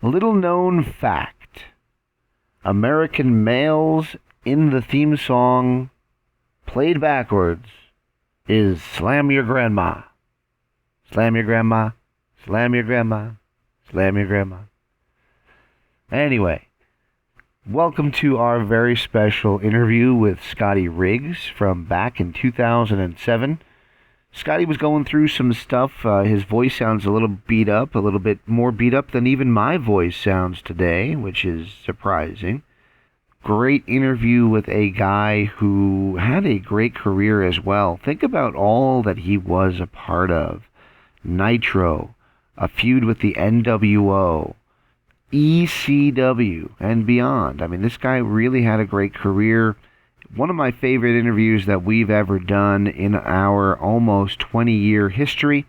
Little known fact. American males in the theme song, played backwards, is Slam Your Grandma. Slam your grandma, slam your grandma, slam your grandma. Anyway, welcome to our very special interview with Scotty Riggs from back in 2007. Scotty was going through some stuff. His voice sounds a little beat up, a little bit more beat up than even my voice sounds today, which is surprising. Great interview with a guy who had a great career as well. Think about all that he was a part of. Nitro, a feud with the NWO, ECW, and beyond. I mean, this guy really had a great career. One of my favorite interviews that we've ever done in our almost 20-year history.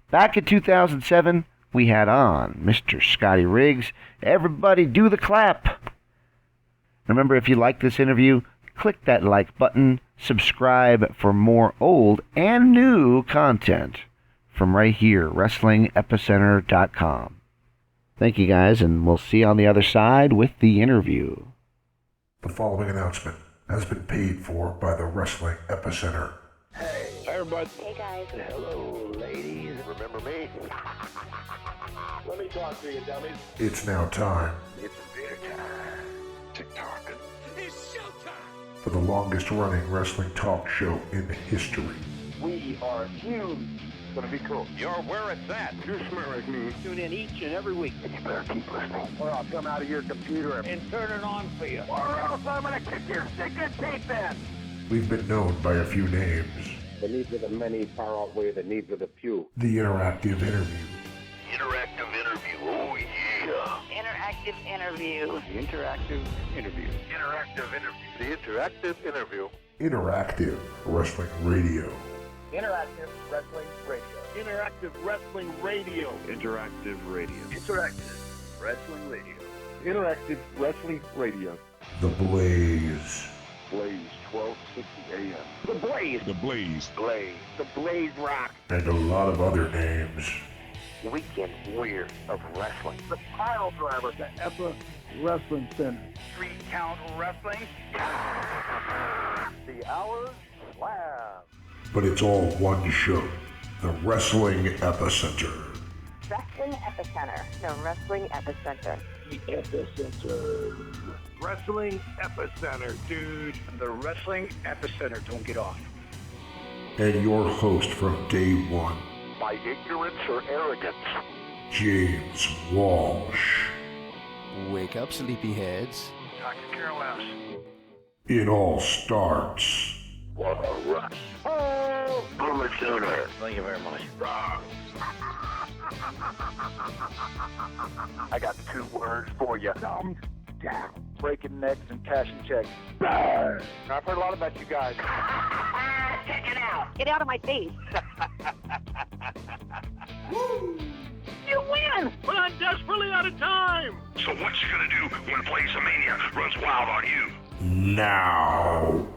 Back in 2007, we had on Mr. Scotty Riggs. Everybody do the clap. Remember, if you like this interview, click that like button, subscribe for more old and new content from right here, WrestlingEpicenter.com. Thank you guys, and we'll see you on the other side with the interview. The following announcement has been paid for by the Wrestling Epicenter. Hey, everybody. Hey, guys. Hello, ladies. Remember me? Let me talk to you, dummies. It's now time It's theater time. TikTok. It's showtime. for the longest running wrestling talk show in history. We are huge. It's gonna be cool. You're where it's at. You smell like me. Tune in each and every week. You better keep listening, or I'll come out of your computer And turn it on for you. or else I'm gonna kick your stinking teeth in. We've been known by a few names. The needs of the many far outweigh the needs of the few. The interactive interview, Interactive interview. Oh, yeah. Interactive interview. The interactive interview. Interactive interview. The interactive interview. interactive wrestling radio, Interactive wrestling radio. Interactive wrestling radio. Interactive radio. Interactive wrestling radio. Interactive wrestling radio. The Blaze, Blaze 1260 AM. The Blaze. The Blaze. Blaze. The Blaze Rock. and a lot of other names. Weekend Warrior of Wrestling. The Pile Driver. The Epa Wrestling Center. 3-count wrestling. The Hour Slam. But it's all one show, the Wrestling Epicenter. Wrestling Epicenter. The Wrestling Epicenter. The Epicenter. Wrestling Epicenter, dude. The Wrestling Epicenter. Don't get off. And your host from day one, By ignorance or arrogance. James Walsh. Wake up, sleepyheads. Dr. Carol S. It all starts What a rush. Oh, Boomer Sooner. Thank you very much. I got 2 words for you. Thumbs down. Breaking necks and cashing checks. I've heard a lot about you guys. Check it out. Get out of my face. You win! But I'm desperately out of time. So what you gonna do when Blaze-a-mania runs wild on you? now.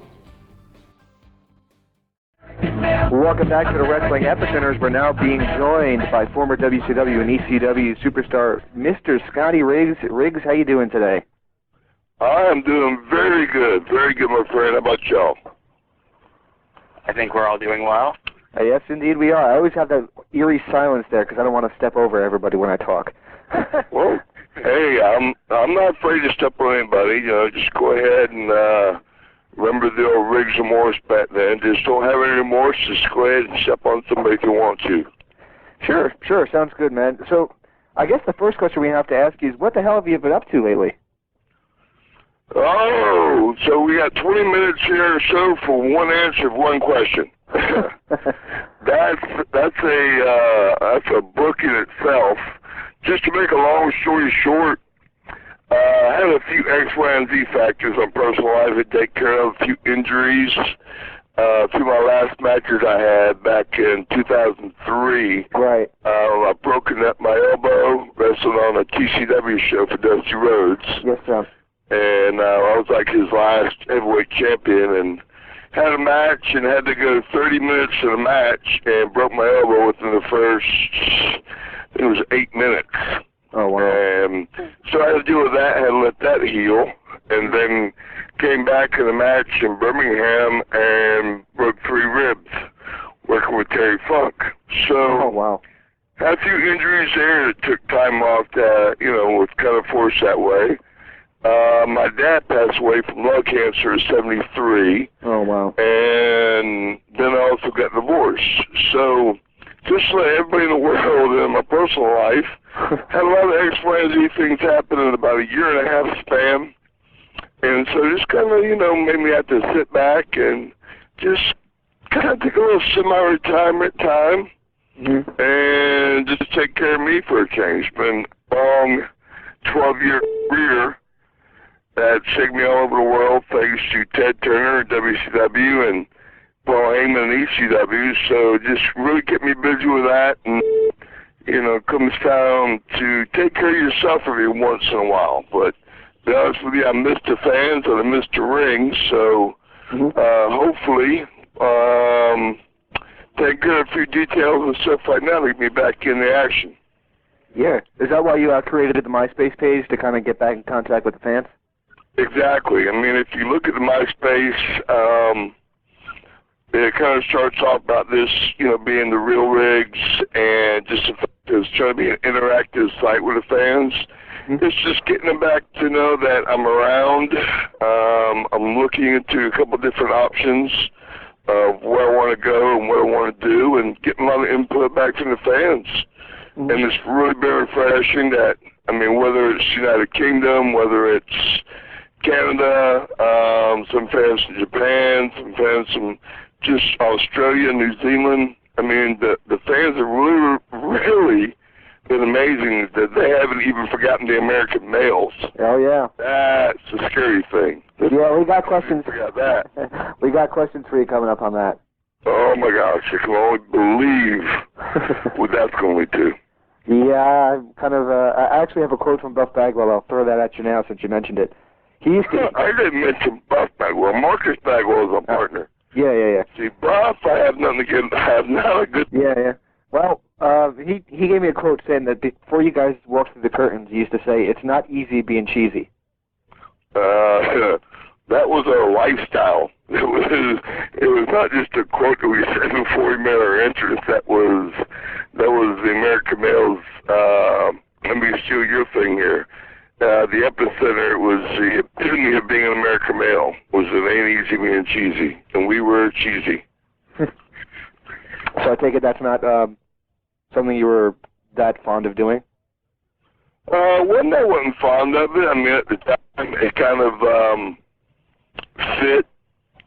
Welcome back to the Wrestling Epicenters. We're now being joined by former WCW and ECW superstar Mr. Scotty Riggs. Riggs, how you doing today? I am doing very good, my friend. How about y'all? I think we're all doing well. Yes, indeed we are. I always have that eerie silence there because I don't want to step over everybody when I talk. Well, hey, I'm not afraid to step on anybody. You know, just go ahead and remember the old Riggs remorse back then. Just don't have any remorse. Just go ahead and step on somebody if you want to. Sure. Sounds good, man. So I guess the first question we have to ask you is, what the hell have you been up to lately? Oh, so we got 20 minutes here or so for one answer of one question. That's a book in itself. Just to make a long story short, I had a few X, Y, and Z factors on personal life to take care of, a few injuries. Through my last matches I had back in 2003. Right. I broken up my elbow wrestling on a TCW show for Dusty Rhodes. Yes, sir. And I was like his last heavyweight champion, and had a match and had to go 30 minutes in the match and broke my elbow within the first, I think it was 8 minutes. Oh, wow. And so I had to deal with that, had to let that heal, and then came back in a match in Birmingham and broke 3 ribs working with Terry Funk. So, wow. Had a few injuries there that took time off that, was kind of forced that way. My dad passed away from lung cancer at 73. Oh, wow. And then I also got divorced. So, just to let everybody in the world in my personal life, had a lot of X-Y-Z things happen in about a 1.5 year span. And so just kind of, made me have to sit back and just kind of take a little semi-retirement time and just take care of me for a change. Been a long 12-year career that shaken me all over the world thanks to Ted Turner at WCW and Paul Heyman and ECW. So just really get me busy with that, and comes down to take care of yourself every once in a while. But to be honest with you, I miss the fans and I miss the ring. So hopefully take care of a few details and stuff like that to get me back in the action. Yeah. Is that why you created the MySpace page, to kind of get back in contact with the fans? Exactly. I mean, if you look at the MySpace, it kind of starts off about this, being the real Riggs, and just the fact that it's trying to be an interactive site with the fans. It's just getting them back to know that I'm around. I'm looking into a couple different options of where I want to go and what I want to do, and getting a lot of input back from the fans. And it's really been refreshing that, whether it's United Kingdom, whether it's Canada, some fans from Japan, some fans from just Australia, New Zealand. The fans have really been amazing that they haven't even forgotten the American males. Oh, yeah. That's a scary thing. Yeah, we got questions. Forgot that. We got questions for you coming up on that. Oh, my gosh. I can only believe what that's going to lead to. Yeah, I'm kind of, I actually have a quote from Buff Bagwell. I'll throw that at you now since you mentioned it. He used to... I didn't mention Buff Bagwell. Marcus Bagwell is a partner. Yeah. See, Buff, I have nothing to get. I have not a good... Yeah. Well, he gave me a quote saying that before you guys walked through the curtains, he used to say, "It's not easy being cheesy." That was our lifestyle. It was not just a quote that we said before we made our entrance. That was the American males. Let me steal your thing here. The Epicenter was the epitome of being an American male. Was it ain't easy being cheesy, and we were cheesy. So I take it that's not something you were that fond of doing? I wasn't fond of it. At the time, it kind of fit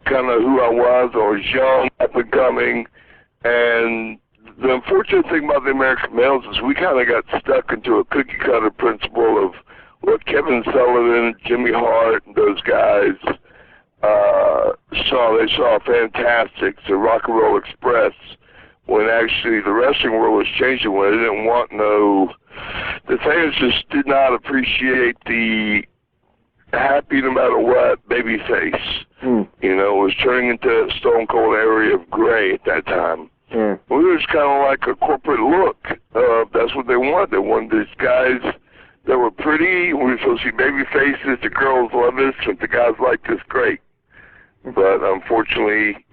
kind of who I was. I was young, up and coming, and the unfortunate thing about the American males is we kind of got stuck into a cookie-cutter principle of what Kevin Sullivan, Jimmy Hart, and those guys saw. They saw fantastic, the Rock and Roll Express, when actually the wrestling world was changing, when they didn't want the fans just did not appreciate the happy no matter what babyface. It was turning into a stone cold area of gray at that time. We were just kind of like a corporate look. That's what they wanted. They wanted these guys that were pretty. We were supposed to see baby faces. The girls love us, and the guys liked us great. But unfortunately,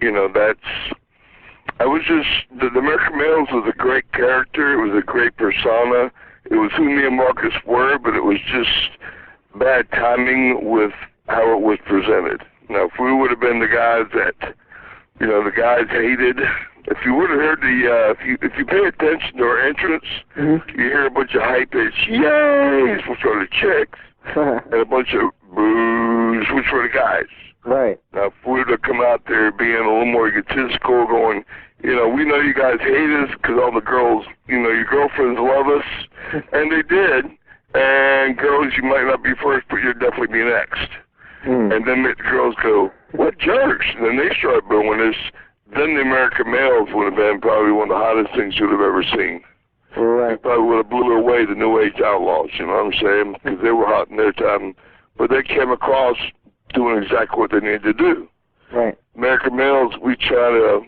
I was just, the American Males was a great character. It was a great persona. It was who me and Marcus were, but it was just bad timing with how it was presented. Now, if we would have been the guys that, the guys hated, if you would have heard if you pay attention to our entrance, you hear a bunch of high-pitched yays, which are the chicks, and a bunch of boos, which were the guys. Right. Now, if we would have come out there being a little more egotistical, going, we know you guys hate us because all the girls, your girlfriends love us, and they did, and girls, you might not be first, but you'll definitely be next. And then the girls go, what jerks? And then they start booming us. Then the American Males would have been probably one of the hottest things you'd have ever seen. Right. They probably would have blew away the New Age Outlaws, you know what I'm saying? Because they were hot in their time. But they came across doing exactly what they needed to do. Right. American Males, we try to,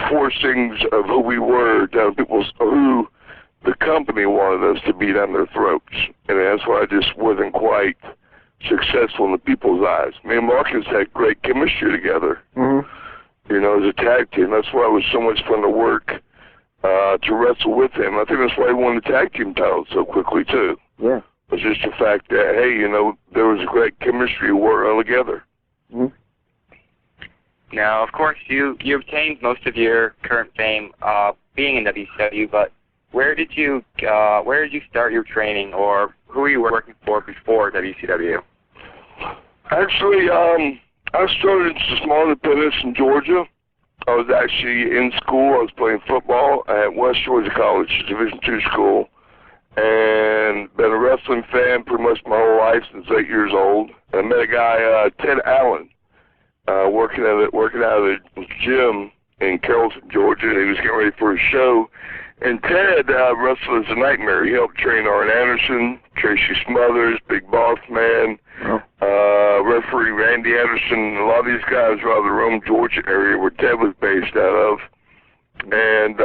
force things of who we were down people's, who the company wanted us to be down their throats. And that's why I just wasn't quite successful in the people's eyes. Me and Marcus had great chemistry together, you know, as a tag team. That's why it was so much fun to work, to wrestle with him. I think that's why he won the tag team title so quickly, too. Yeah. It was just the fact that, hey, you know, there was great chemistry working together. Now, of course, you obtained most of your current fame being in WCW, but where did you start your training, or who were you working for before WCW? Actually, I started in small independence in Georgia. I was actually in school. I was playing football at West Georgia College, Division II school, and been a wrestling fan pretty much my whole life since 8 years old. I met a guy, Ted Allen, working out of the gym in Carrollton, Georgia, and he was getting ready for a show. And Ted wrestled as a nightmare. He helped train Arn Anderson, Tracy Smothers, Big Boss Man, referee Randy Anderson. A lot of these guys were out of the Rome, Georgia area where Ted was based out of. And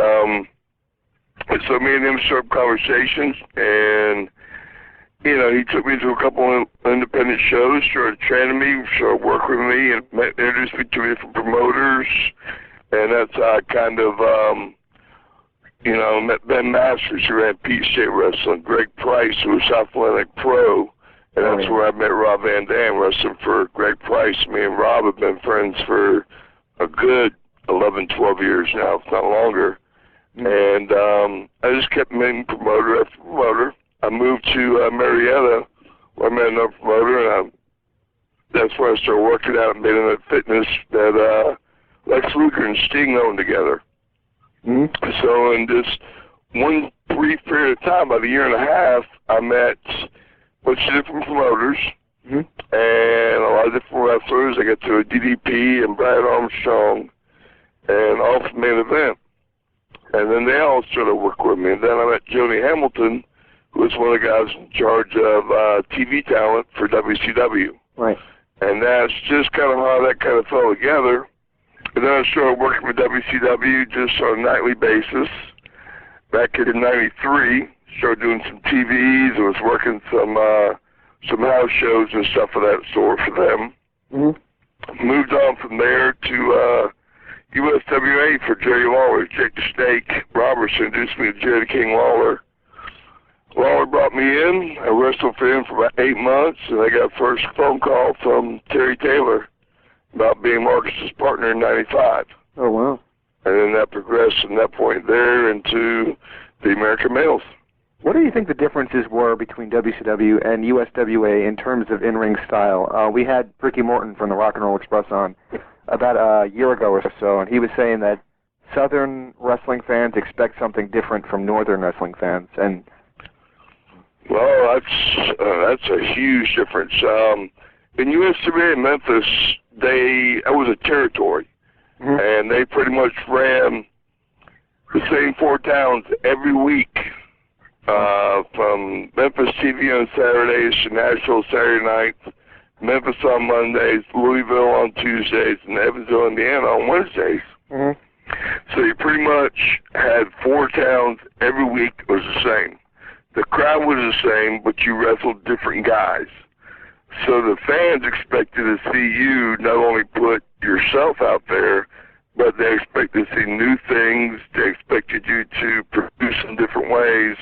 so me and him started conversations, and you know, he took me to a couple of independent shows, started training me, started working with me, and introduced me to different promoters. And that's how I kind of, you know, met Ben Masters, who ran Pete State Wrestling, Greg Price, who was South Atlantic Pro. And that's where I met Rob Van Dam, wrestling for Greg Price. Me and Rob have been friends for a good 11, 12 years now, if not longer. And I just kept meeting promoter after promoter. I moved to Marietta, where I met another promoter, and that's where I started working out and being in that fitness that Lex Luger and Sting owned together. So in this one brief period of time, about a year and a half, I met a bunch of different promoters and a lot of different wrestlers. I got to a DDP and Brad Armstrong, and all from Main Event. And then they all started working with me. And then I met Joni Hamilton, who was one of the guys in charge of TV talent for WCW. Right. And that's just kind of how that kind of fell together. And then I started working with WCW just on a nightly basis. Back in '93, started doing some TVs. I was working some house shows and stuff of that sort for them. Moved on from there to USWA for Jerry Lawler. Jake the Snake Robertson introduced me to Jerry the King Lawler. Lawler brought me in. I wrestled for him for about 8 months, and I got a first phone call from Terry Taylor about being Marcus's partner in '95. Oh, wow. And then that progressed from that point there into the American Males. What do you think the differences were between WCW and USWA in terms of in-ring style? We had Ricky Morton from the Rock and Roll Express on about a year ago or so, and he was saying that Southern wrestling fans expect something different from Northern wrestling fans. And well, that's a huge difference. In USWA in Memphis, that was a territory, and they pretty much ran the same 4 towns every week, from Memphis TV on Saturdays to Nashville Saturday nights, Memphis on Mondays, Louisville on Tuesdays, and Evansville, Indiana on Wednesdays. So you pretty much had 4 towns every week. It was the same. The crowd was the same, but you wrestled different guys. So the fans expected to see you not only put yourself out there, but they expected to see new things. They expected you to produce in different ways,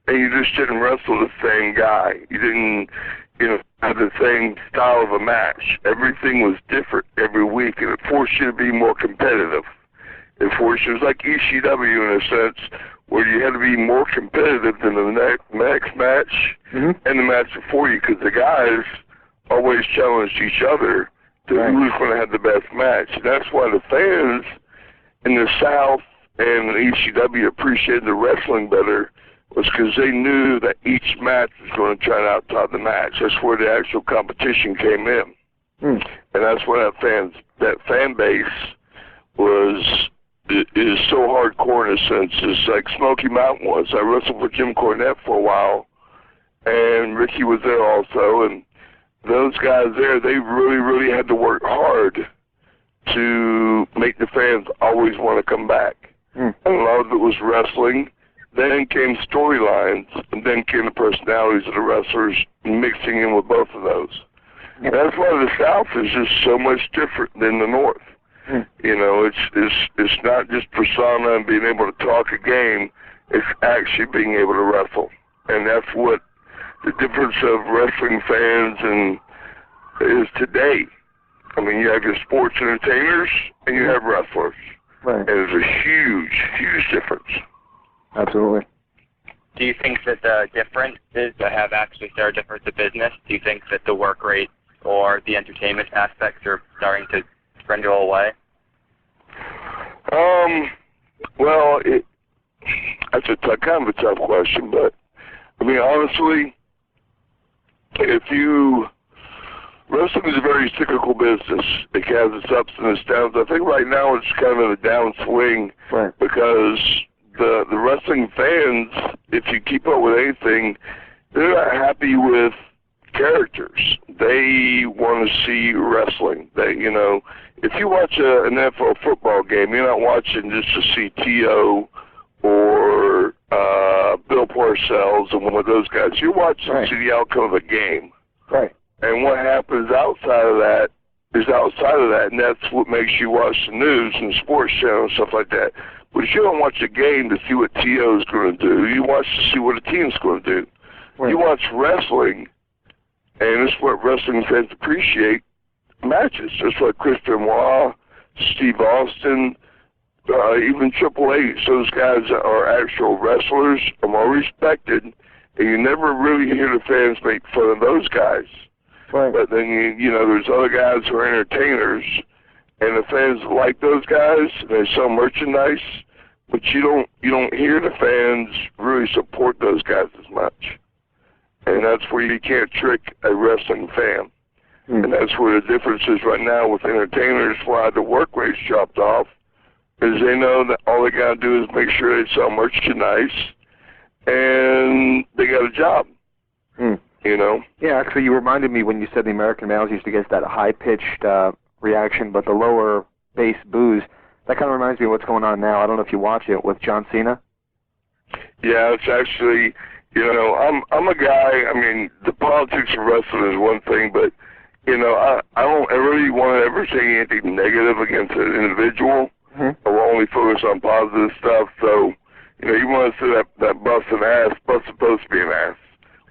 and you just didn't wrestle the same guy. You didn't, have the same style of a match. Everything was different every week, and it forced you to be more competitive. It was like ECW in a sense, where you had to be more competitive than the next match and the match before you, because the guys always challenged each other to who was going to have the best match. And that's why the fans in the South and ECW appreciated the wrestling better, was because they knew that each match was going to try to out-top the match. That's where the actual competition came in. And that's why that fan base is so hardcore in a sense. It's like Smoky Mountain was. I wrestled for Jim Cornette for a while, and Ricky was there also, and those guys there, they really, really had to work hard to make the fans always want to come back. And a lot of it was wrestling. then came storylines, and then came the personalities of the wrestlers, mixing in with both of those. And that's why the South is just so much different than the North. You know, it's not just persona and being able to talk a game, it's actually being able to wrestle. And that's what the difference of wrestling fans and is today. I mean, you have your sports entertainers and you have wrestlers. Right. And there's a huge, huge difference. Absolutely. Do you think that the differences that have actually started to hurt the business? Do you think that the work rate or the entertainment aspects are starting to dwindle away? Well, that's kind of a tough question, but I mean, honestly, wrestling is a very cyclical business. It has its ups and its downs. I think right now it's kind of a downswing because the wrestling fans, if you keep up with anything, they're not happy with characters. They want to see wrestling. You know, if you watch an NFL football game, you're not watching just to see T.O. or Bill Parcells and one of those guys. You're watching to see the outcome of a game. Right. And what happens outside of that is outside of that, and that's what makes you watch the news and sports channels and stuff like that. But you don't watch a game to see what T.O. is going to do. You watch to see what a team's going to do. Right. You watch wrestling, and it's what wrestling fans appreciate, matches. Just like Chris Benoit, Steve Austin, even Triple H. Those guys are actual wrestlers, are more respected, and you never really hear the fans make fun of those guys. Right. But then, you know, there's other guys who are entertainers, and the fans like those guys, and they sell merchandise, but you don't hear the fans really support those guys as much. And that's where you can't trick a wrestling fan. And that's where the difference is right now with entertainers, why the work rate's chopped off, is they know that all they got to do is make sure they sell merchandise, and they got a job. You know? Yeah, actually, you reminded me when you said the American males used to get that high-pitched reaction, but the lower bass boos. That kind of reminds me of what's going on now. I don't know if you watch it with John Cena. Yeah, it's actually, you know, I'm a guy. I mean, the politics of wrestling is one thing, but you know, I don't really want to ever say anything negative against an individual. I will only focus on positive stuff. So, you know, you want to say that busting ass, Bust's supposed to be an ass.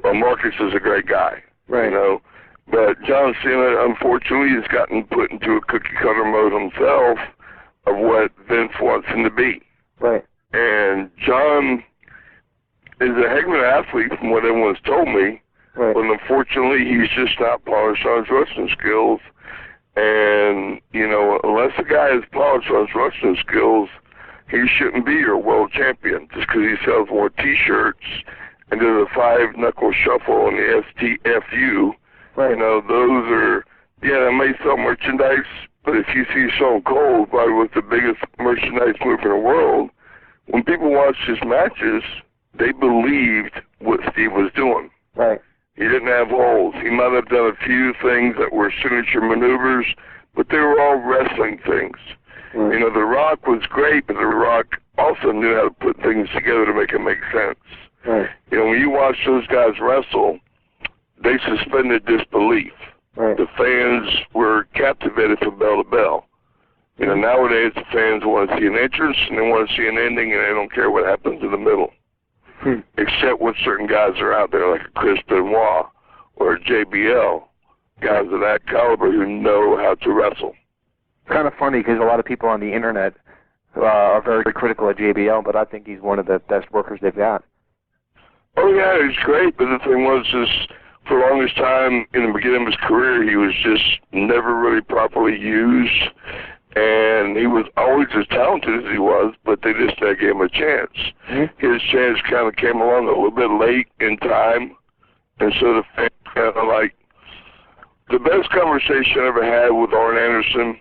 Well, Marcus is a great guy, you know. But John Cena, unfortunately, has gotten put into a cookie-cutter mode himself of what Vince wants him to be. Right. And John is a heck of an athlete from what everyone's told me. Right. But unfortunately, he's just not polished on his wrestling skills. And, you know, unless a guy is polished on his wrestling skills, he shouldn't be your world champion just because he sells more T-shirts and does a 5-knuckle shuffle on the STFU. Right. You know, those are, yeah, they may sell merchandise, but if you see Stone Cold, probably was the biggest merchandise move in the world, when people watched his matches, they believed what Steve was doing. Right. He didn't have holes. He might have done a few things that were signature maneuvers, but they were all wrestling things. You know, The Rock was great, but The Rock also knew how to put things together to make it make sense. Right. You know, when you watch those guys wrestle, they suspended disbelief. Right. The fans were captivated from bell to bell. You know, nowadays the fans want to see an entrance and they want to see an ending, and they don't care what happens in the middle. Except when certain guys are out there like a Chris Benoit or a JBL, guys of that caliber who know how to wrestle. Kind of funny because a lot of people on the internet are very critical of JBL, but I think he's one of the best workers they've got. Oh yeah, he's great, but the thing was just for the longest time in the beginning of his career, he was just never really properly used, and he was always as talented as he was, but they just never gave him a chance. His chance kind of came along a little bit late in time, and so the fans kind of like, the best conversation I ever had with Arn Anderson,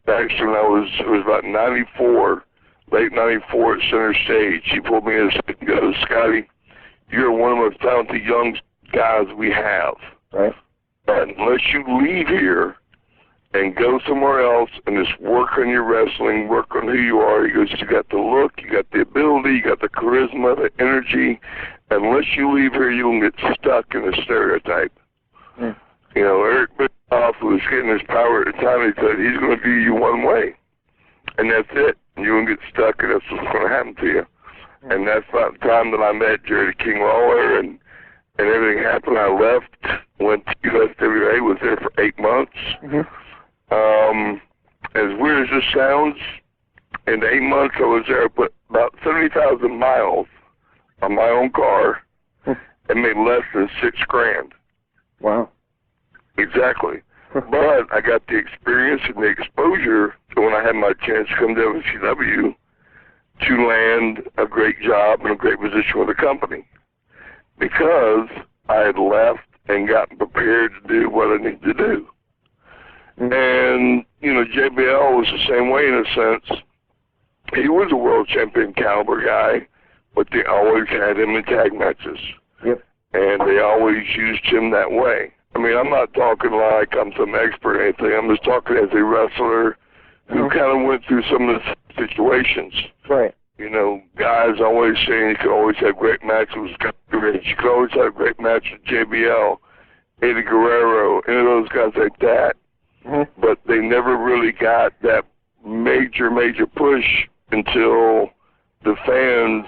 actually when it was about 94, late 94 at Center Stage. He pulled me in and goes, Scotty, you're one of the most talented young guys we have. Right. And unless you leave here and go somewhere else and just work on your wrestling, work on who you are. He goes, you got the look, you got the ability, you got the charisma, the energy. Unless you leave here, you'll get stuck in a stereotype. Mm. You know, Eric Bischoff, who was getting his power at the time, he said, he's going to view you one way. And that's it. You're going to get stuck, and that's what's going to happen to you. Mm. And that's about the time that I met Jerry King Lawler, and everything happened. I left, went to USWA, was there for 8 months. Mm-hmm. As weird as this sounds, in the 8 months I was there, I put about 70,000 miles on my own car and made less than $6,000. Wow. Exactly. But I got the experience and the exposure when I had my chance to come to WCW to land a great job and a great position with the company, because I had left and gotten prepared to do what I needed to do. And, you know, JBL was the same way in a sense. He was a world champion caliber guy, but they always had him in tag matches. Yep. And they always used him that way. I mean, I'm not talking like I'm some expert or anything. I'm just talking as a wrestler who kind of went through some of the situations. Right. You know, guys always saying you could always have great matches with Scotty Riggs. You could always have a great match with JBL, Eddie Guerrero, any of those guys like that. Mm-hmm. But they never really got that major push until the fans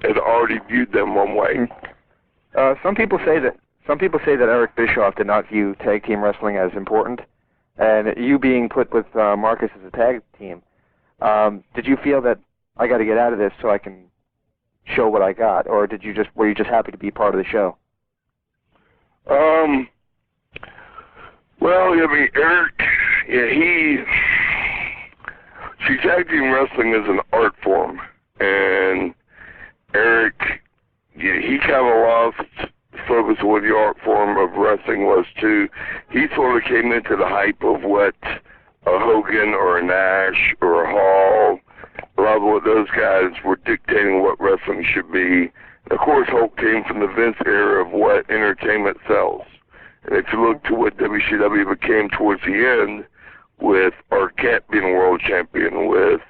had already viewed them one way. Mm-hmm. Some people say that Eric Bischoff did not view tag team wrestling as important, and you being put with Marcus as a tag team, did you feel that I got to get out of this so I can show what I got, or were you just happy to be part of the show? Well, I mean, Eric, see, tag team wrestling is an art form, and Eric, he kind of lost focus of what the art form of wrestling was too. He sort of came into the hype of what a Hogan or a Nash or a Hall, a lot of what those guys were dictating what wrestling should be. And of course, Hulk came from the Vince era of what entertainment sells. And if you look to what WCW became towards the end, with Arquette being a world champion, with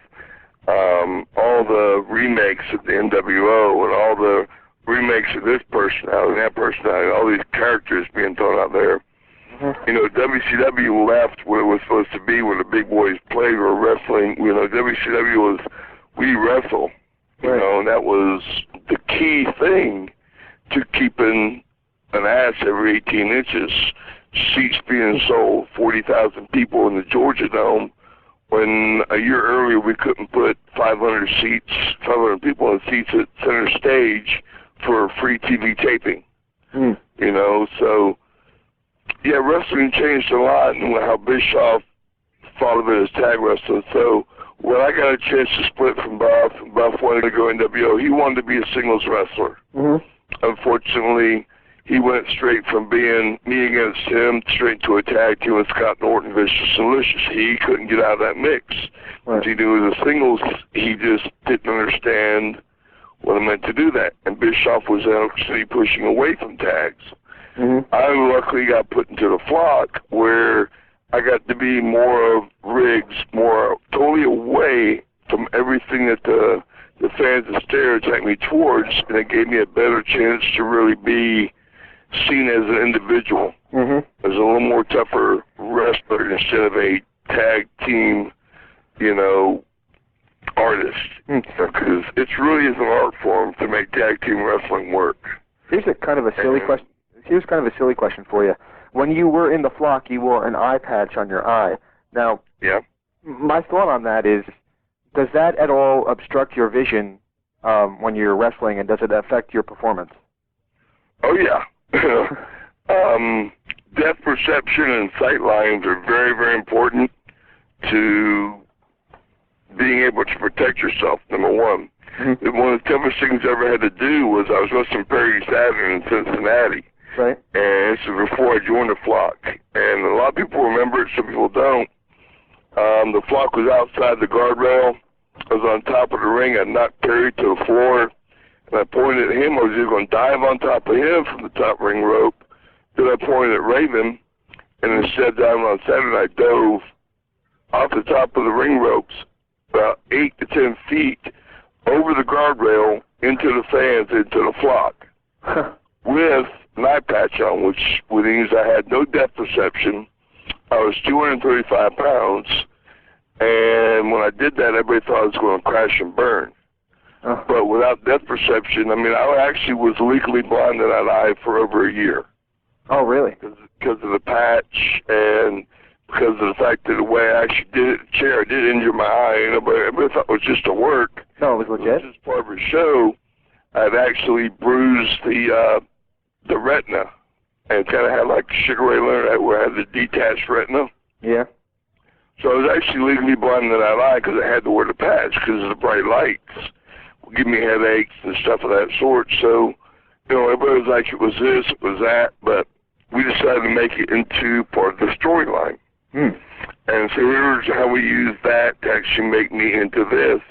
all the remakes of the NWO and all the remakes of this personality and that personality, all these characters being thrown out there. Mm-hmm. You know, WCW left what it was supposed to be, where the big boys played or wrestling. You know, WCW was we wrestle, you know, and that was the key thing to keeping an ass every 18 inches, seats being sold, 40,000 people in the Georgia Dome, when a year earlier we couldn't put 500 people in seats at center stage for free TV taping. You know, so, yeah, wrestling changed a lot, and how Bischoff thought of it as tag wrestling. So when I got a chance to split from Buff, and Buff wanted to go NWO, he wanted to be a singles wrestler. Mm-hmm. Unfortunately, he went straight from being me against him straight to a tag team with Scott Norton, Vicious and Licious. He couldn't get out of that mix. Right. He knew as a singles, he just didn't understand what it meant to do that. And Bischoff was actually pushing away from tags. Mm-hmm. I luckily got put into the flock where I got to be more of Riggs, more totally away from everything that the fans and stereotyped me towards, and it gave me a better chance to really be seen as an individual, as a little more tougher wrestler instead of a tag team, you know, artist. Because it really is an art form to make tag team wrestling work. Here's kind of a silly question for you. When you were in the flock, you wore an eye patch on your eye. Now, my thought on that is, does that at all obstruct your vision when you're wrestling, and does it affect your performance? Oh, yeah. Depth perception and sight lines are very, very important to being able to protect yourself, number one. Mm-hmm. One of the toughest things I ever had to do was I was wrestling Perry Saturn in Cincinnati. Right. And this is before I joined the flock. And a lot of people remember it, some people don't. The flock was outside the guardrail. I was on top of the ring. I knocked Perry to the floor. And I pointed at him. I was either going to dive on top of him from the top ring rope. Then I pointed at Raven. And instead, on Saturday, I dove off the top of the ring ropes about 8 to 10 feet over the guardrail into the fans, into the flock, with an eye patch on, which means I had no depth perception. I was 235 pounds, and when I did that, everybody thought I was going to crash and burn. But without depth perception, I mean, I actually was legally blind in that eye for over a year. Oh, really? Because of the patch and because of the fact that the way I actually did it in the chair, I did injure my eye. You know, but everybody thought it was just a work. No, it was legit. It was just part of a show. I'd actually bruised the retina and kind of had like Sugar Ray Leonard where I had the detached retina. Yeah. So I was actually legally blind in that eye because I had to wear the patch because of the bright lights would give me headaches and stuff of that sort. So, you know, everybody was like, it was this, it was that, but we decided to make it into part of the storyline. And so here's how we used that to actually make me into this.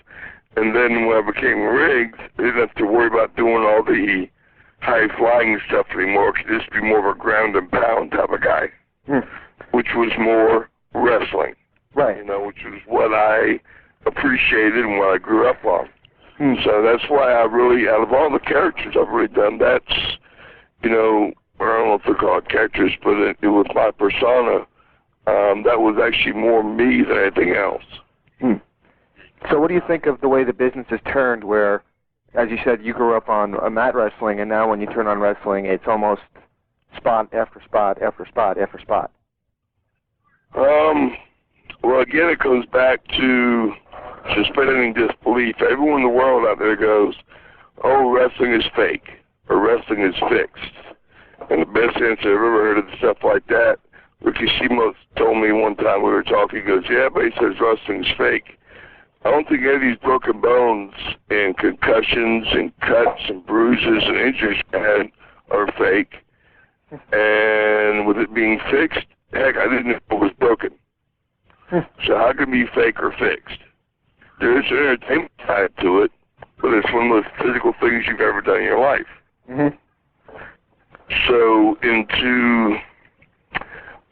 And then when I became Riggs, I didn't have to worry about doing all the high-flying stuff anymore. I could just be more of a ground-and-pound type of guy, which was more wrestling. Right. You know, which was what I appreciated and what I grew up on. So that's why I really, out of all the characters I've really done, that's, you know, I don't know if they call it characters, but it was my persona. That was actually more me than anything else. So what do you think of the way the business has turned where, as you said, you grew up on mat wrestling, and now when you turn on wrestling, it's almost spot after spot after spot after spot? Well, again, it goes back to suspending disbelief. Everyone in the world out there goes, oh, wrestling is fake, or wrestling is fixed. And the best answer I've ever heard of stuff like that, Ricky Shimo told me one time we were talking, he goes, yeah, but he says wrestling is fake. I don't think any of these broken bones and concussions and cuts and bruises and injuries I had are fake. And with it being fixed, heck, I didn't know it was broken. So how can it be fake or fixed? There's an entertainment side to it, but it's one of the most physical things you've ever done in your life. So into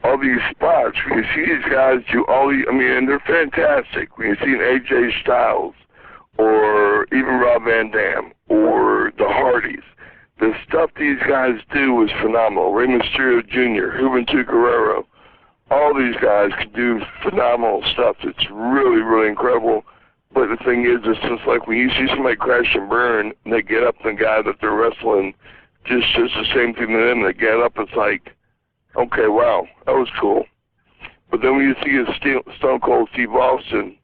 all these spots, when you see these guys do all these, I mean, and they're fantastic. When you see an AJ Styles, or even Rob Van Dam, or the Hardys, the stuff these guys do is phenomenal. Rey Mysterio Jr., Juventud Guerrero, all these guys can do phenomenal stuff. It's really, really incredible. But the thing is, it's just like when you see somebody crash and burn, and they get up, and the guy that they're wrestling just says the same thing to them, they get up, it's like, okay, wow, that was cool. But then when you see a Stone Cold Steve Austin,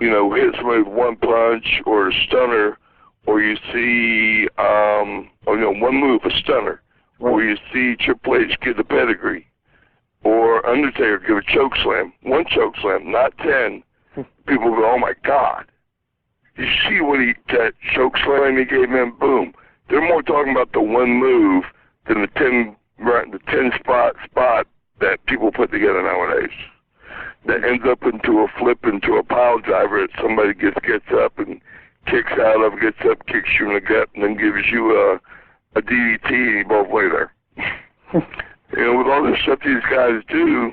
you know, hit somebody with one punch or a stunner, or you see, one move, a stunner, or you see Triple H give the pedigree, or Undertaker give a choke slam, one choke slam, not 10, people go, oh my God. You see that choke slam he gave him, boom. They're more talking about the one move than the 10 spot that people put together nowadays. That ends up into a flip, into a pile driver that somebody gets up and kicks out of, gets up, kicks you in the gut, and then gives you a DDT, and you both lay there. You know, with all this stuff these guys do,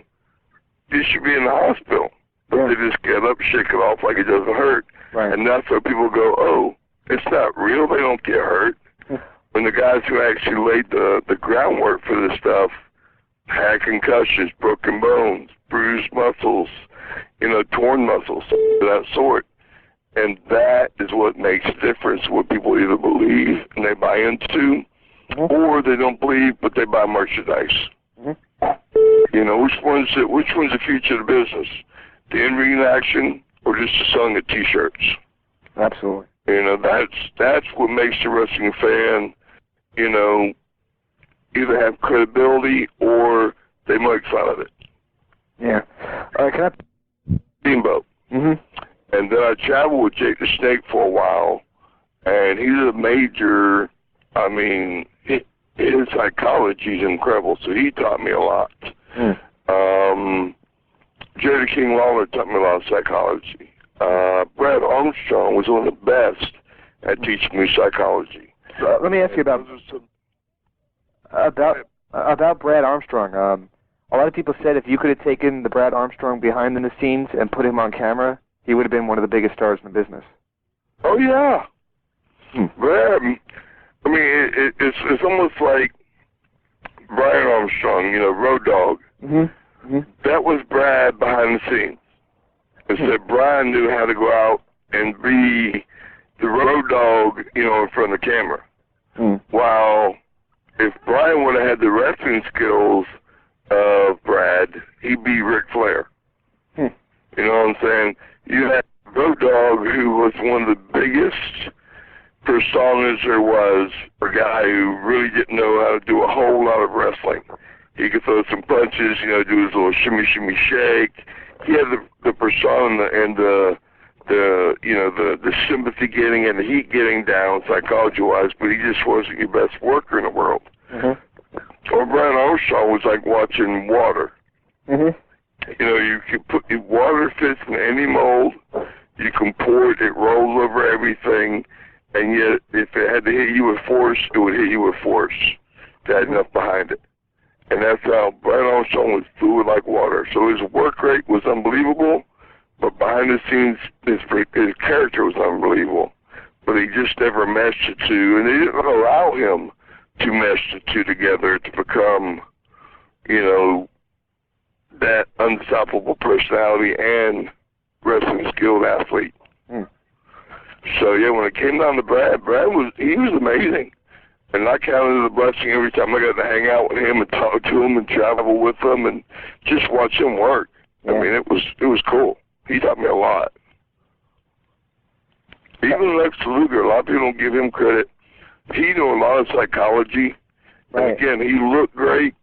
you should be in the hospital. But they just get up, shake it off like it doesn't hurt. Right. And that's where people go, oh, it's not real, they don't get hurt. When the guys who actually laid the groundwork for this stuff had concussions, broken bones, bruised muscles, you know, torn muscles, of that sort. And that is what makes a difference, what people either believe and they buy into, or they don't believe but they buy merchandise. You know, which one's the future of the business? The in-ring action or just the selling of T-shirts? Absolutely. You know, that's what makes the wrestling fan, you know, either have credibility or they make fun of it. Yeah. All right, can I... Steamboat. And then I traveled with Jake the Snake for a while, and he's a major, I mean, his psychology is incredible, so he taught me a lot. Jerry King Lawler taught me a lot of psychology. Brad Armstrong was one of the best at teaching me psychology. Let me ask you about Brad Armstrong. a lot of people said if you could have taken the Brad Armstrong behind the scenes and put him on camera, he would have been one of the biggest stars in the business. Oh, yeah. Brad, I mean, it's almost like Brian Armstrong, Road Dogg. That was Brad behind the scenes. Except Brian knew how to go out and be the Road Dogg, in front of the camera. While if Brian would have had the wrestling skills of Brad, he'd be Ric Flair. You know what I'm saying? You had Road Dogg, who was one of the biggest personas there was, for a guy who really didn't know how to do a whole lot of wrestling. He could throw some punches, do his little shimmy, shimmy, shake. He had the persona and the sympathy getting and the heat getting down psychology-wise, but he just wasn't your best worker in the world. Or Brian Armstrong was like watching water. You can put water fits in any mold. You can pour it; it rolls over everything. And yet, if it had to hit you with force, it would hit you with force. It had enough behind it. And that's how Brian Armstrong was fluid like water. So his work rate was unbelievable, but behind the scenes, his character was unbelievable. But he just never meshed the two, and they didn't allow him to mesh the two together to become, that unstoppable personality and wrestling skilled athlete. So yeah, when it came down to Brad was amazing. And I counted it a blessing every time I got to hang out with him and talk to him and travel with him and just watch him work. I mean, it was cool. He taught me a lot. Even Lex Luger, a lot of people don't give him credit. He knew a lot of psychology. And again, he looked great,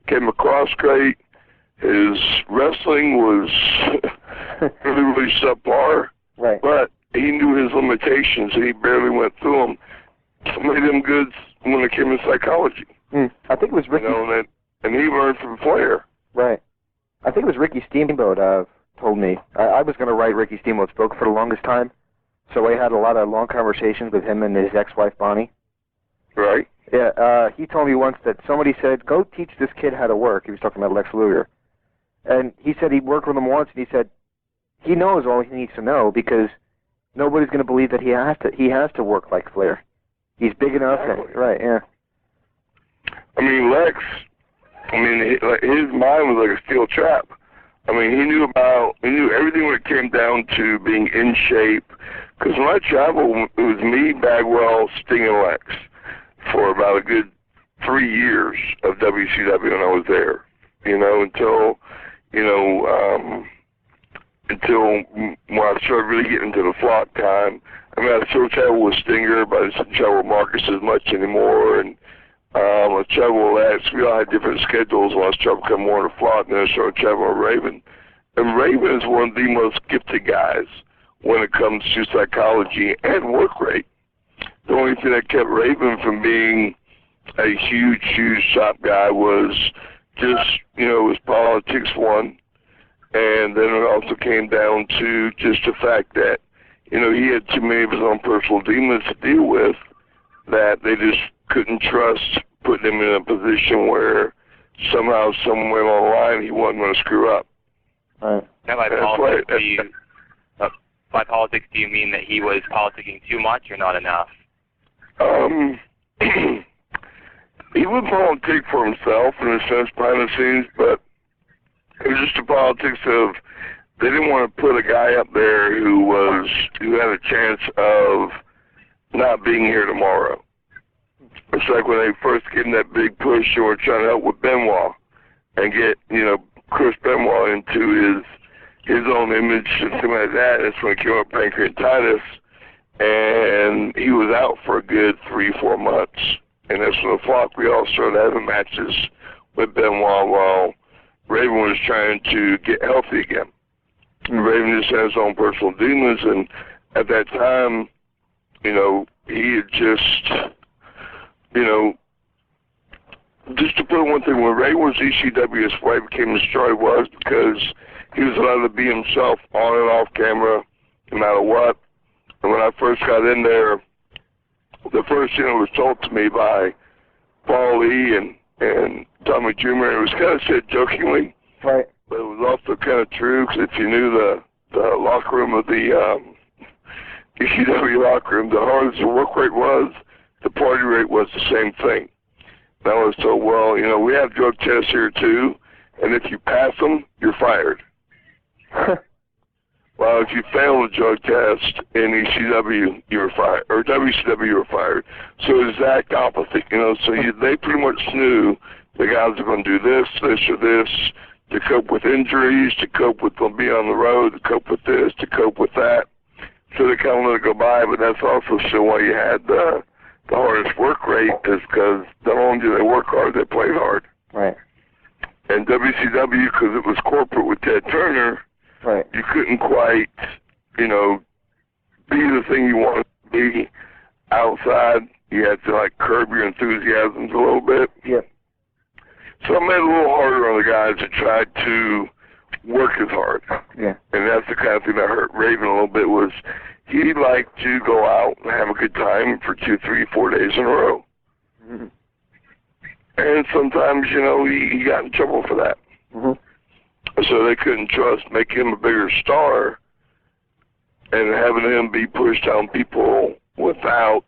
came across great. His wrestling was really, really subpar. But he knew his limitations, and he barely went through them. Some of them goods when it came to psychology. I think it was Ricky. And he learned from Flair. Right. I think it was Ricky Steamboat told me. I was going to write Ricky Steamboat's book for the longest time, so I had a lot of long conversations with him and his ex-wife, Bonnie. Right. Yeah, he told me once that somebody said, go teach this kid how to work. He was talking about Lex Luger. And he said he worked with him once, and he said he knows all he needs to know because nobody's going to believe that he has to work like Flair. He's big enough. Exactly. Right, yeah. I mean, Lex, his mind was like a steel trap. I mean, he knew everything when it came down to being in shape. Because when I traveled, it was me, Bagwell, Sting, and Lex for about a good 3 years of WCW when I was there. Until when I started really getting into the flock time. I mean, I still travel with Stinger, but I didn't travel with Marcus as much anymore. And I travel with Lex. We all had different schedules when I started becoming more in the flock, and then I started traveling with Raven. And Raven is one of the most gifted guys when it comes to psychology and work rate. The only thing that kept Raven from being a huge shop guy was just, his politics one. And then it also came down to just the fact that, he had too many of his own personal demons to deal with that they just couldn't trust putting him in a position where somehow, somewhere along the line, he wasn't going to screw up. Right. Now, by politics, do you mean that he was politicking too much or not enough? He would politic for himself in a sense behind the scenes, but it was just the politics of they didn't want to put a guy up there who had a chance of not being here tomorrow. It's like when they first gave him that big push and were trying to help with Benoit and get, Chris Benoit into his own image and something like that. That's when he came up with pancreatitis, and he was out for a good 3-4 months. And that's when the flock, we all started having matches with Benoit while Raven was trying to get healthy again. Raven just had his own personal demons, and at that time, he had just, just to put one thing, when Raven was ECW, his wife became as star he was because he was allowed to be himself on and off camera, no matter what. And when I first got in there, the first thing that was told to me by Paul Lee and and Tommy Dreamer. It was kind of said jokingly, right? But it was also kind of true, because if you knew the locker room of the ECW locker room, the harder the work rate was, the party rate was the same thing. And I was told, well, you know, we have drug tests here too, and if you pass them, you're fired. Well, if you fail the drug test in ECW, you were fired, or WCW, you were fired. So it's the exact opposite, you know. So they pretty much knew the guys are going to do this, this, or this to cope with injuries, to cope with them being on the road, to cope with this, to cope with that. So they kind of let it go by, but that's also still why you had the hardest work rate, is because not only do they work hard, they play hard. Right. And WCW, because it was corporate with Ted Turner, right, you couldn't quite, you know, be the thing you wanted to be outside. You had to, like, curb your enthusiasms a little bit. Yep. So it made it a little harder on the guys that tried to work as hard. Yeah. And that's the kind of thing that hurt Raven a little bit, was he liked to go out and have a good time for 2, 3, 4 days in a row. Mm-hmm. And sometimes, you know, he got in trouble for that. Mm-hmm. So they couldn't trust making him a bigger star and having him be pushed on people without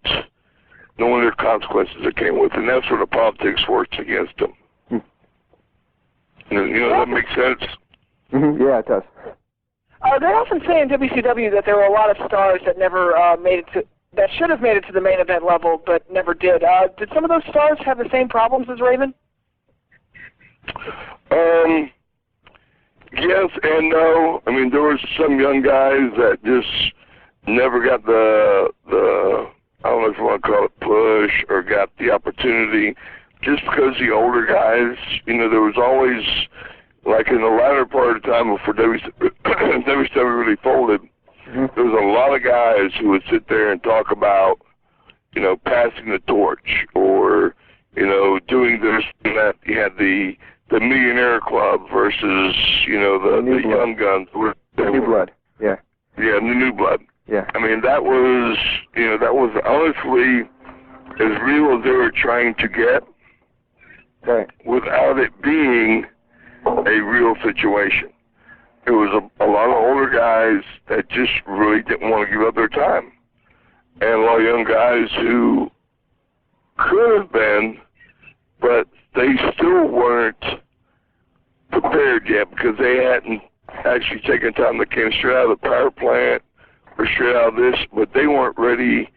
knowing the consequences that came with it. And that's where the politics works against him. You know, that makes sense? Mm-hmm. Yeah, it does. They often say in WCW that there were a lot of stars that never made it to, that should have made it to the main event level, but never did. Did some of those stars have the same problems as Raven? Yes and no. I mean, there were some young guys that just never got the I don't know if you want to call it push, or got the opportunity. Just because the older guys, you know, there was always, like in the latter part of the time before WCW really folded, there was a lot of guys who would sit there and talk about, you know, passing the torch, or, you know, doing this and that. You had the Millionaire Club versus, you know, the Young Guns. The New Blood, yeah. Yeah, the New Blood. Yeah. I mean, that was, you know, that was honestly as real as they were trying to get, right, without it being a real situation. It was a lot of older guys that just really didn't want to give up their time. And a lot of young guys who could have been, but they still weren't prepared yet, because they hadn't actually taken time. They came straight out of the power plant or straight out of this, but they weren't ready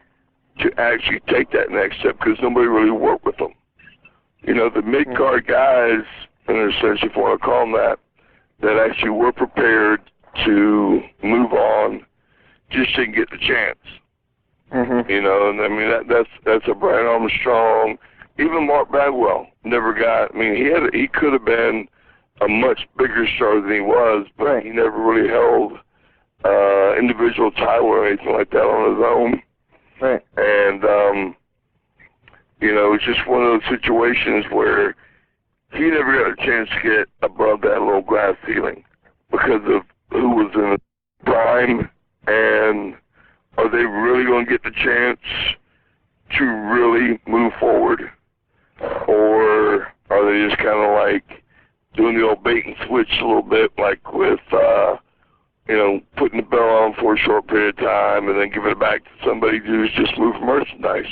to actually take that next step, because nobody really worked with them. You know, the mid-card guys, in a sense, if you want to call them that actually were prepared to move on, just didn't get the chance. Mm-hmm. You know, and I mean, that's a Brian Armstrong. Even Mark Bagwell never got. I mean, he could have been a much bigger star than he was, but right, he never really held individual title or anything like that on his own. Right. And you know, it's just one of those situations where he never got a chance to get above that little glass ceiling because of who was in the prime, and are they really going to get the chance to really move forward, or are they just kind of like doing the old bait and switch a little bit, like with you know, putting the bell on for a short period of time and then giving it back to somebody who's just moving merchandise?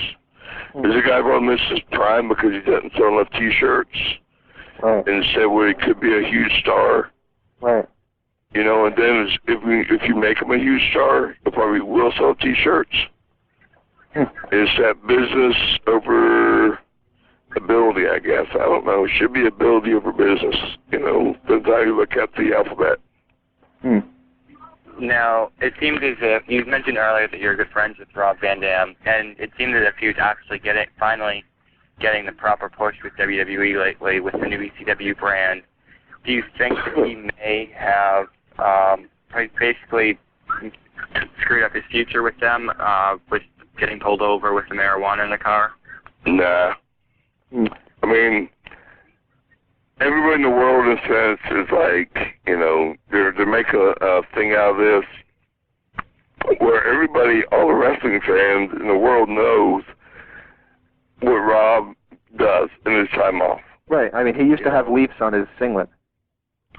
There's a guy going to miss his prime because he doesn't sell enough T-shirts. Right. Instead, where he could be a huge star. Right. You know, and then if you make him a huge star, he probably will sell T-shirts. It's that business over ability, I guess. I don't know. It should be ability over business. You know, depends how you look at the alphabet. Now, it seems as if, you mentioned earlier that you're good friends with Rob Van Dam, and it seems as if he was actually finally getting the proper push with WWE lately with the new ECW brand. Do you think that he may have basically screwed up his future with them, with getting pulled over with the marijuana in the car? Nah. I mean, everybody in the world, in a sense, is like, you know, they're making a thing out of this where everybody, all the wrestling fans in the world knows what Rob does in his time off. Right. I mean, he used to have Leafs on his singlet.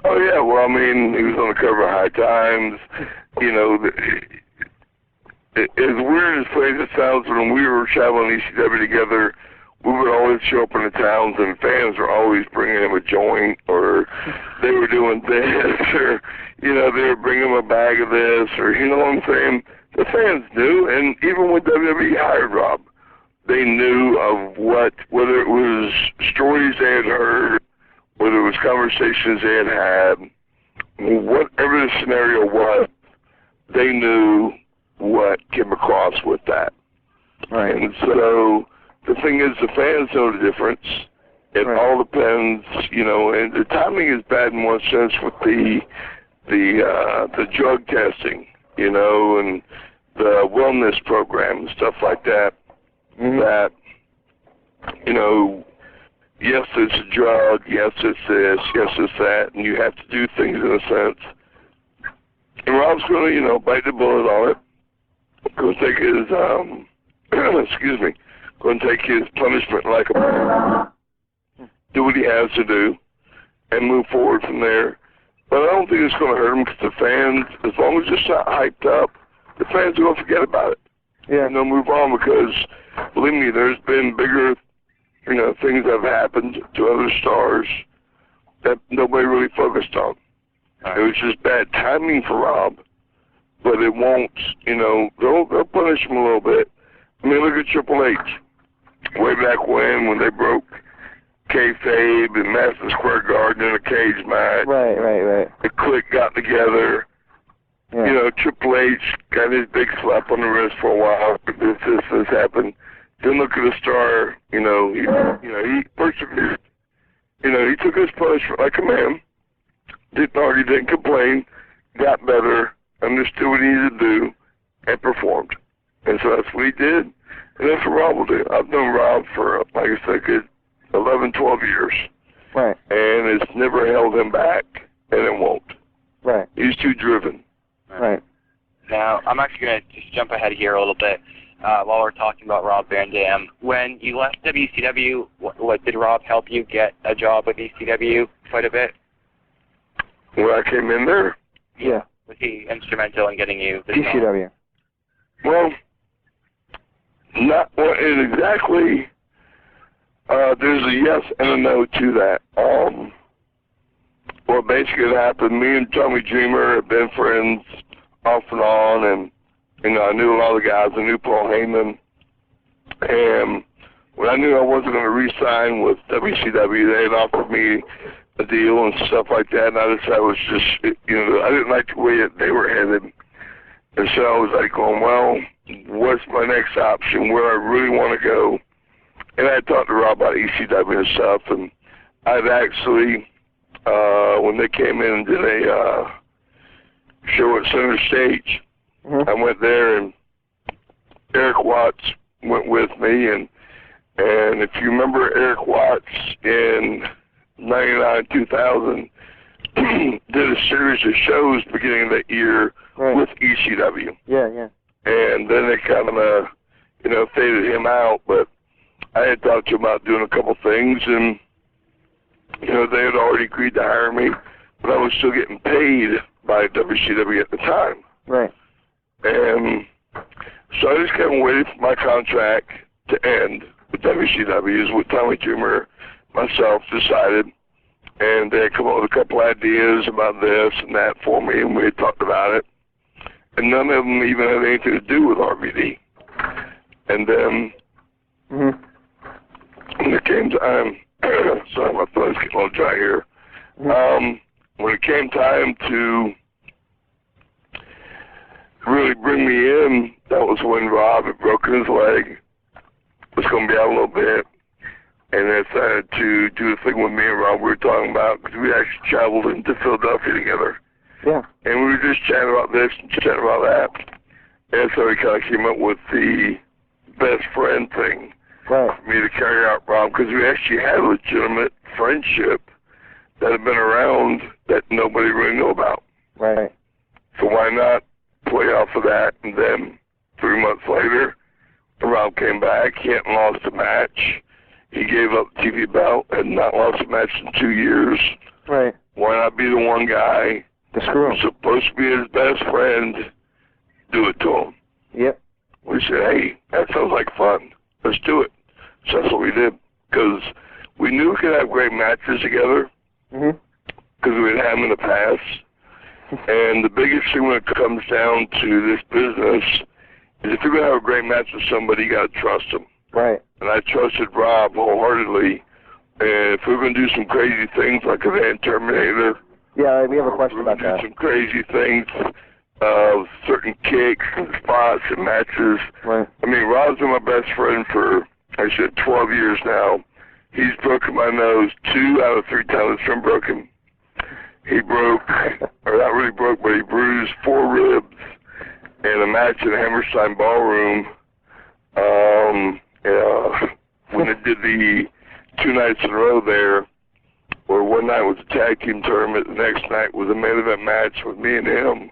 Oh, yeah. Well, I mean, he was on the cover of High Times. You know, as weird as place it sounds, when we were traveling ECW together, we would always show up in the towns, and fans were always bringing him a joint, or they were doing this, or, you know, they were bringing him a bag of this, or, you know what I'm saying? The fans knew, and even when WWE hired Rob, they knew of what, whether it was stories they had heard, whether it was conversations they had, whatever the scenario was, they knew what came across with that. Right. And so the thing is, the fans know the difference. It all depends, you know, and the timing is bad in one sense with the drug testing, you know, and the wellness program and stuff like that. That, you know, yes, it's a drug, yes, it's this, yes, it's that, and you have to do things in a sense. And Rob's going to, you know, bite the bullet on it. Going to take his, excuse me, going to take his punishment like a man, do what he has to do, and move forward from there. But I don't think it's going to hurt him because the fans, as long as it's not hyped up, the fans are going to forget about it. Yeah. And they'll move on because, believe me, there's been bigger, you know, things that have happened to other stars that nobody really focused on. It was just bad timing for Rob, but it won't, you know, they'll punish him a little bit. I mean, look at Triple H. Way back when they broke kayfabe in Madison Square Garden in a cage match. Right. The Clique got together. Yeah. You know, Triple H got his big slap on the wrist for a while. This happened. Then look at the star. You know, he persevered. You know, he took his punishment like a man. Didn't complain. Got better. Understood what he needed to do, and performed. And so that's what he did. And that's what Rob will do. I've known Rob for, like I said, good 11, 12 years. Right. And it's never held him back, and it won't. Right. He's too driven. Right. Now, I'm actually going to just jump ahead here a little bit while we're talking about Rob Van Dam. When you left WCW, what did Rob help you get a job with ECW quite a bit? When I came in there? Yeah. Was he instrumental in getting you the ECW? job? Well, not exactly. There's a yes and a no to that. Well, basically it happened. Me and Tommy Dreamer have been friends off and on, and you know, I knew a lot of the guys. I knew Paul Heyman, and when I knew I wasn't going to re-sign with WCW, they had offered me a deal and stuff like that, and I decided I was just, you know, I didn't like the way that they were headed, and so I was like going, well, what's my next option? Where I really want to go? And I talked to Rob about ECW and stuff, and I'd actually, when they came in and did a show at Center Stage, I went there, and Eric Watts went with me, and if you remember Eric Watts in 99, 2000, did a series of shows beginning of that year with ECW. Yeah. And then they kind of, you know, faded him out, but I had talked to him about doing a couple things, and, you know, they had already agreed to hire me, but I was still getting paid by WCW at the time. Right. And so I just kind of waited for my contract to end with WCW, is what Tommy Dreamer, myself, decided. And they had come up with a couple ideas about this and that for me, and we had talked about it. And none of them even had anything to do with RVD. And then when it came time, sorry, my throat's getting a little dry here. When it came time to really bring me in, that was when Rob had broken his leg, was going to be out a little bit, and they decided to do the thing with me and Rob we were talking about, because we actually traveled into Philadelphia together. Yeah. And we were just chatting about this and chatting about that. And so we kind of came up with the best friend thing for me to carry out Rob, because we actually had a legitimate friendship that had been around that nobody really knew about. Right. So why not play off of that? And then 3 months later, Rob came back. He hadn't lost a match. He gave up the TV belt, had not lost a match in 2 years. Right. Why not be the one guy The screw who's supposed to be his best friend, do it to him? Yep. We said, hey, that sounds like fun. Let's do it. So that's what we did. Because we knew we could have great matches together. Because we had them in the past. And the biggest thing when it comes down to this business is if you're going to have a great match with somebody, you got to trust them. Right. And I trusted Rob wholeheartedly. And if we're going to do some crazy things like a Van Terminator. Yeah, we have a question about that. Some crazy things, certain kicks and spots and matches. Right. I mean, Rob's been my best friend for, I said, 12 years now. He's broken my nose 2 out of 3 times it's been broken. He broke, or not really broke, but he bruised 4 ribs in a match in the Hammerstein Ballroom. When they did the 2 nights in a row there, where one night was a tag team tournament, the next night was a main event match with me and him.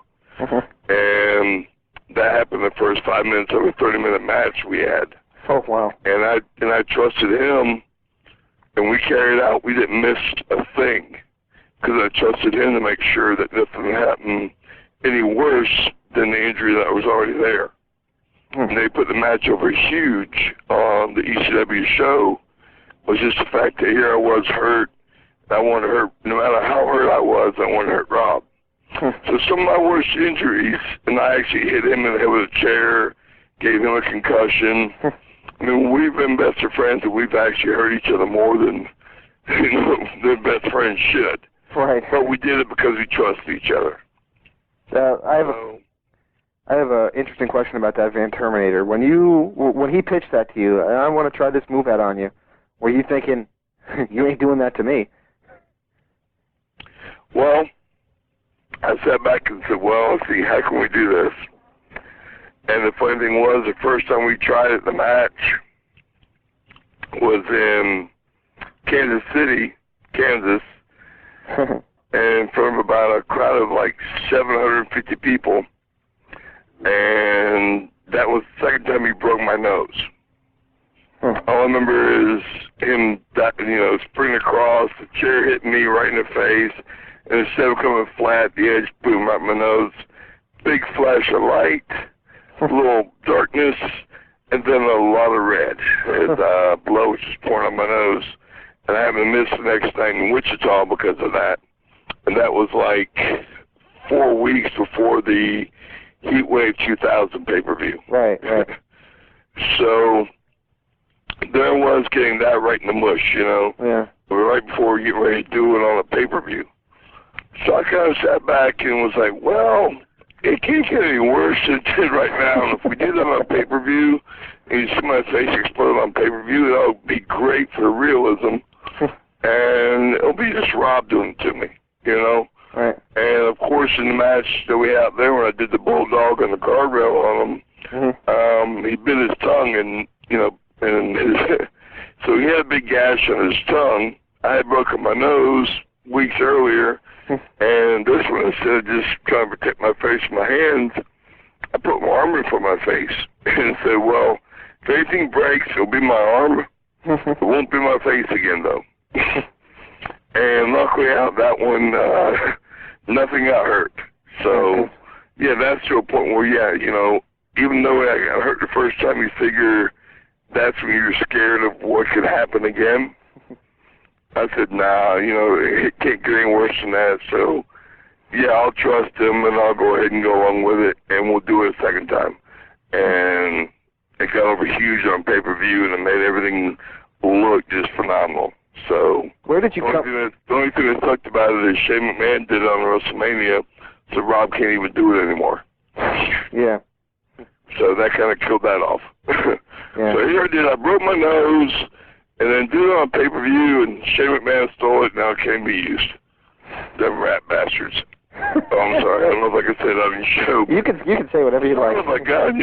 And that happened the first 5 minutes of a 30-minute match we had. Oh, wow. And I trusted him, and we carried out. We didn't miss a thing because I trusted him to make sure that nothing happened any worse than the injury that was already there. And they put the match over huge on the ECW show. Was just the fact that here I was hurt. I wanted to hurt, no matter how hurt I was, I wanted to hurt Rob. So some of my worst injuries, and I actually hit him in the head with a chair, gave him a concussion. I mean, we've been best of friends, and we've actually hurt each other more than than best friends should. Right. But we did it because we trusted each other. I have an interesting question about that Van Terminator. When he pitched that to you, and I want to try this move out on you, were you thinking, you ain't doing that to me? Well, I sat back and said, well, let's see, how can we do this? And the funny thing was, the first time we tried it, the match was in Kansas City, Kansas, and in front of about a crowd of like 750 people. And that was the second time he broke my nose. All I remember is him, sprinting across, the chair hitting me right in the face, and instead of coming flat, the edge boom right in my nose. Big flash of light, a little darkness, and then a lot of red. Blood was just pouring on my nose. And I happened to miss the next night in Wichita because of that. And that was like 4 weeks before the Heatwave 2000 pay-per-view. Right. So there I was getting that right in the mush, Yeah. Right before we get ready to do it on a pay-per-view. So I kind of sat back and was like, well, it can't get any worse than it did right now. And if we did it on a pay-per-view and you see my face explode on pay-per-view, that'll be great for the realism. And it'll be just Rob doing it to me, Right. And, of course, in the match that we had there when I did the bulldog and the guardrail on him, he bit his tongue and so he had a big gash on his tongue. I had broken my nose weeks earlier, and this one, instead of just trying to protect my face with my hands, I put my arm in front of my face and said, well, if anything breaks, it'll be my arm. It won't be my face again, though. And luckily out that one, nothing got hurt. So, yeah, that's to a point where, even though I got hurt the first time, you figure that's when you're scared of what could happen again. I said, nah, it can't get any worse than that. So, yeah, I'll trust him, and I'll go ahead and go along with it, and we'll do it a second time. And it got over huge on pay-per-view, and it made everything look just phenomenal. So, where did you come? The only thing that sucked about it is Shane McMahon did it on WrestleMania, so Rob can't even do it anymore. Yeah. So that kind of killed that off. Yeah. So here I did. I broke my nose, and then did it on pay-per-view, and Shane McMahon stole it. Now it can't be used. Them rat bastards. Oh, I'm sorry. I don't know if I can say that on your show. You can say whatever you like. Oh my God,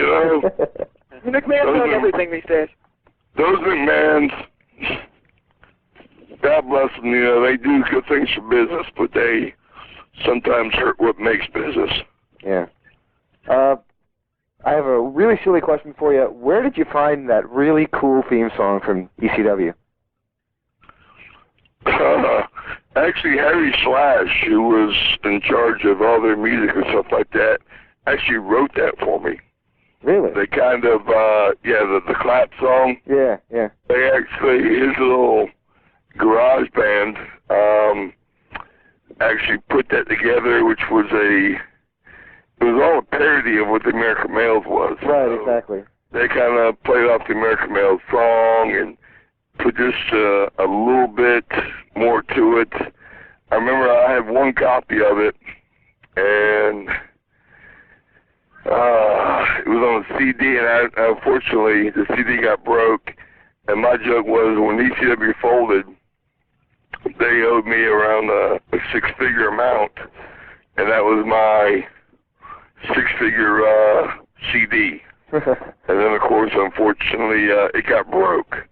McMahon's doing everything these days. Those McMahons, God bless them, they do good things for business, but they sometimes hurt what makes business. Yeah. I have a really silly question for you. Where did you find that really cool theme song from ECW? actually Harry Slash, who was in charge of all their music and stuff like that, actually wrote that for me. Really? They kind of, the clap song. Yeah. They actually, his little garage band, actually put that together, which was it was all a parody of what the American Males was. Right, exactly. They kind of played off the American Males song and put just a little bit more to it. I remember I have one copy of it, and it was on a CD, and unfortunately the CD got broke, and my joke was when ECW folded, they owed me around a six-figure amount, and that was my six-figure CD. And then, of course, unfortunately, it got broke.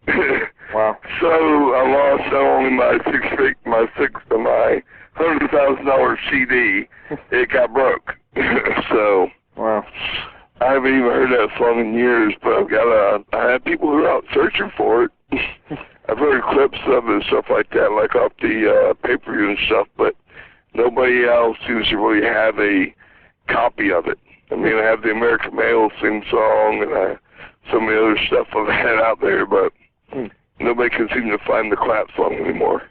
Wow. So I lost not only my $100,000 CD, it got broke. So wow. I haven't even heard that song in years, but I have people who are out searching for it. I've heard clips of it and stuff like that, like off the pay-per-view and stuff, but nobody else seems to really have a copy of it. I mean, I have the American Male theme song and some of the other stuff I've had out there, but nobody can seem to find the clap song anymore.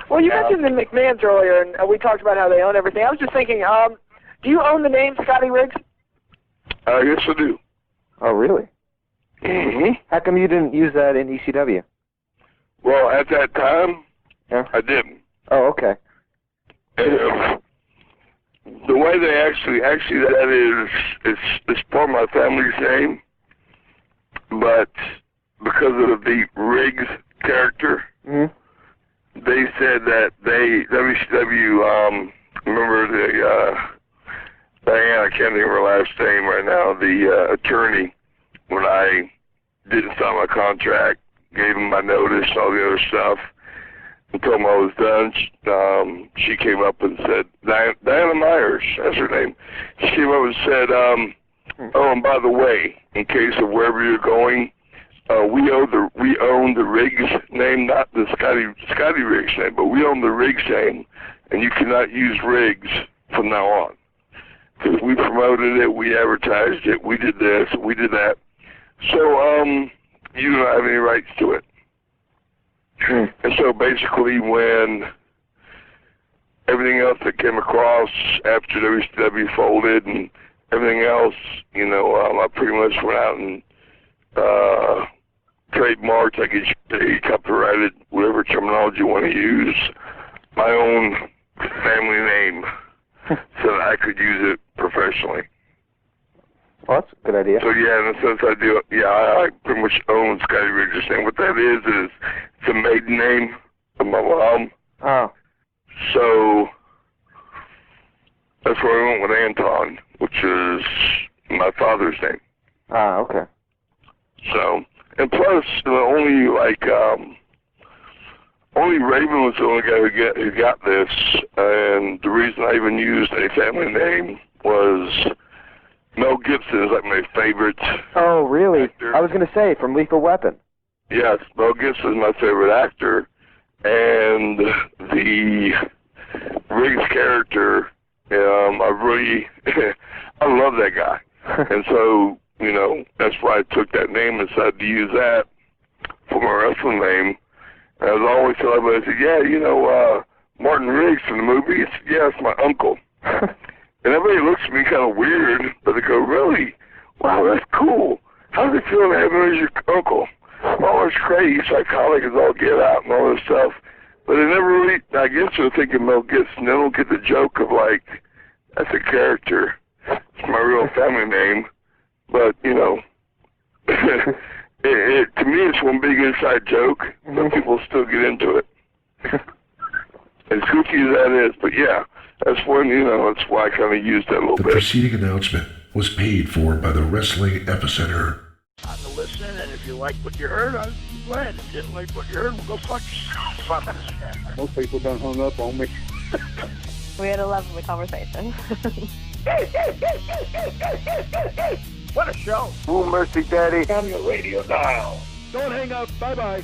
Well, you mentioned the McMahons earlier, and we talked about how they own everything. I was just thinking, do you own the name Scotty Riggs? Yes, I do. Oh, really? Mm-hmm. How come you didn't use that in ECW? Well, at that time, yeah. I didn't. Oh, okay. The way they actually that is, it's part of my family's name, but because of the Riggs character, they said that WCW, remember the, Diane, I can't think of her last name right now, the attorney, when I didn't sign my contract, gave him my notice, all the other stuff, and told him I was done. She came up and said, Diana Myers, that's her name. She came up and said, oh, and by the way, in case of wherever you're going, we own the Riggs name, not the Scotty Riggs name, but we own the Riggs name, and you cannot use Riggs from now on. Because we promoted it, we advertised it, we did this, we did that. So, you don't have any rights to it. And so basically when everything else that came across after WCW folded and everything else, you know, I pretty much went out and trademarked, I guess you say, copyrighted, whatever terminology you want to use, my own family name so that I could use it professionally. Well, that's a good idea. So, yeah, in a sense, I do. Yeah, I pretty much own Scotty Riggs' name. What that is it's a maiden name of my mom. Oh. So, that's where I went with Anton, which is my father's name. Ah, okay. So, and plus, only Raven was the only guy who got this, and the reason I even used a family name was Mel Gibson is like my favorite. Oh, really? Actor. I was going to say, from Lethal Weapon. Yes, Mel Gibson is my favorite actor, and the Riggs character, I really, I love that guy. And so, you know, that's why I took that name and decided to use that for my wrestling name. And I was always telling everybody, I said, yeah, you know, Martin Riggs from the movie, yeah, it's my uncle. And everybody looks at me kind of weird, but they go, really? Wow, that's cool. How does it feel to have him as your uncle? Oh, it's crazy, psychotic as all get out and all this stuff. But they never really, I guess they're thinking Mel Gibson, they don't get the joke of like, that's a character. It's my real family name. But, you know, to me it's one big inside joke, but people still get into it. As goofy as that is, but yeah. That's when, you know, that's why I kind of used that a little bit. The preceding announcement was paid for by the Wrestling Epicenter. I'm to listen, and if you like what you heard, I'm glad. If you didn't like what you heard, well, go fuck yourself. Most people done hung up on me. We had a lovely conversation. What a show. Ooh, mercy, Daddy. On the radio dial. Don't hang up. Bye-bye.